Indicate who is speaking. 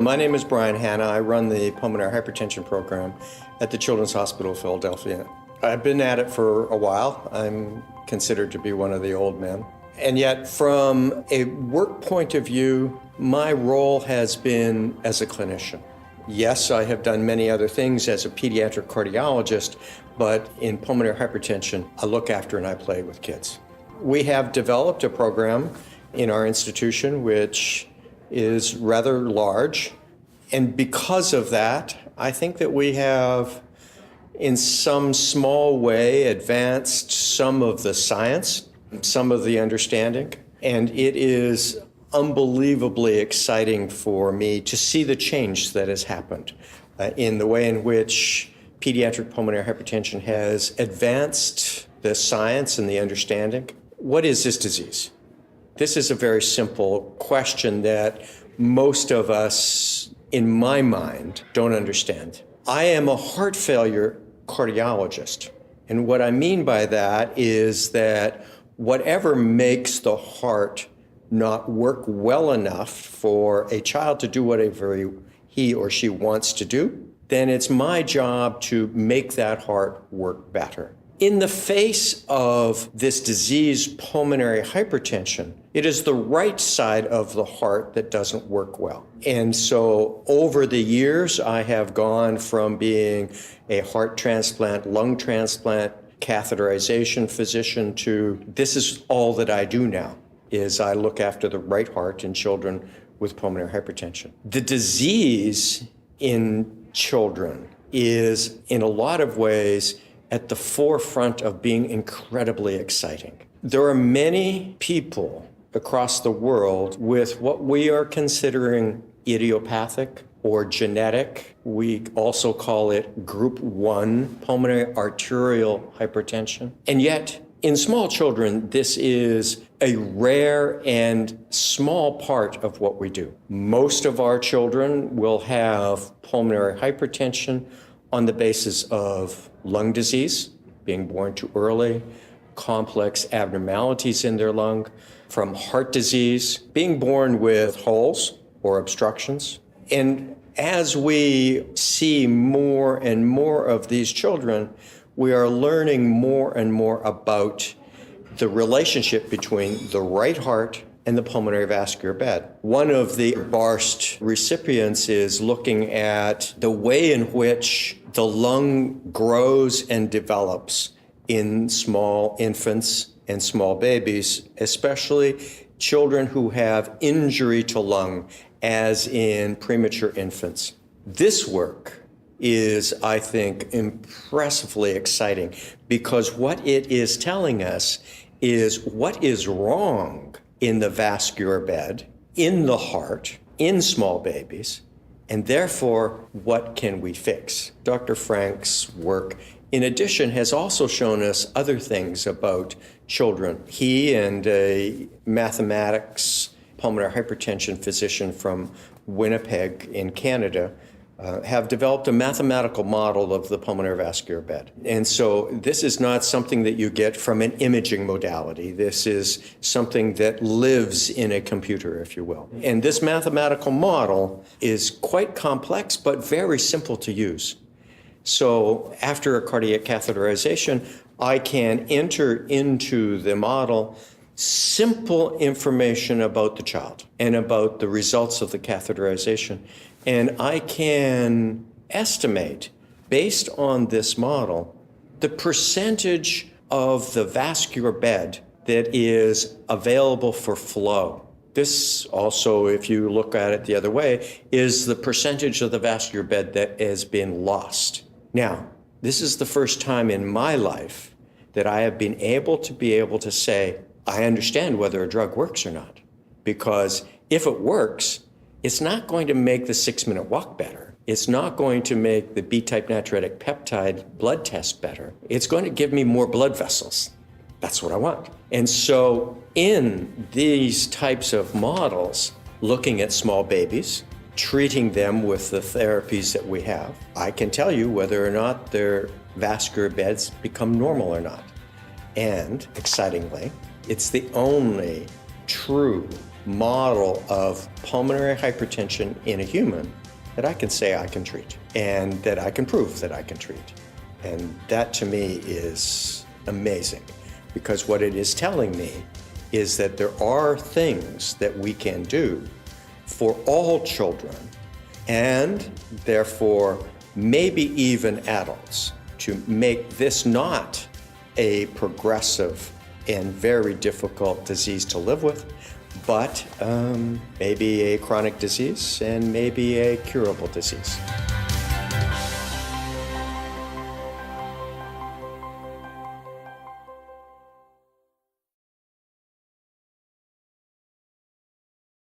Speaker 1: My name is Brian Hanna. I run the pulmonary hypertension program at the Children's Hospital of Philadelphia. I've been at it for a while. I'm considered to be one of the old men. And yet, from a work point of view, my role has been as a clinician. Yes, I have done many other things as a pediatric cardiologist, but in pulmonary hypertension, I look after and I play with kids. We have developed a program in our institution which is rather large, and because of that, I think that we have, in some small way, advanced some of the science, some of the understanding, and it is unbelievably exciting for me to see the change that has happened in the way in which pediatric pulmonary hypertension has advanced the science and the understanding. What is this disease? This is a very simple question that most of us, in my mind, don't understand. I am a heart failure cardiologist, and what I mean by that is that whatever makes the heart not work well enough for a child to do whatever he or she wants to do, then it's my job to make that heart work better. In the face of this disease, pulmonary hypertension, it is the right side of the heart that doesn't work well. And so over the years, I have gone from being a heart transplant, lung transplant, catheterization physician to this is all that I do now, is I look after the right heart in children with pulmonary hypertension. The disease in children is, in a lot of ways, at the forefront of being incredibly exciting. There are many people across the world with what we are considering idiopathic or genetic. We also call it group 1 pulmonary arterial hypertension. And yet, in small children, this is a rare and small part of what we do. Most of our children will have pulmonary hypertension on the basis of lung disease, being born too early, complex abnormalities in their lung, from heart disease, being born with holes or obstructions. And as we see more and more of these children, we are learning more and more about the relationship between the right heart and the pulmonary vascular bed. One of the BARST recipients is looking at the way in which the lung grows and develops in small infants and small babies, especially children who have injury to lung, as in premature infants. This work is, I think, impressively exciting because what it is telling us is what is wrong in the vascular bed, in the heart, in small babies, and therefore, what can we fix? Dr. Frank's work, in addition, has also shown us other things about children. He and a mathematics pulmonary hypertension physician from Winnipeg in Canada have developed a mathematical model of the pulmonary vascular bed. And so this is not something that you get from an imaging modality. This is something that lives in a computer, if you will. And this mathematical model is quite complex, but very simple to use. So after a cardiac catheterization, I can enter into the model simple information about the child and about the results of the catheterization. And I can estimate, based on this model, the percentage of the vascular bed that is available for flow. This also, if you look at it the other way, is the percentage of the vascular bed that has been lost. Now, this is the first time in my life that I have been able to say, I understand whether a drug works or not. Because if it works, it's not going to make the 6-minute walk better. It's not going to make the B-type natriuretic peptide blood test better. It's going to give me more blood vessels. That's what I want. And so in these types of models, looking at small babies, treating them with the therapies that we have, I can tell you whether or not their vascular beds become normal or not. And excitingly, it's the only true model of pulmonary hypertension in a human that I can say I can treat and that I can prove that I can treat. And that to me is amazing, because what it is telling me is that there are things that we can do for all children, and therefore maybe even adults, to make this not a progressive and very difficult disease to live with, but maybe a chronic disease and maybe a curable disease.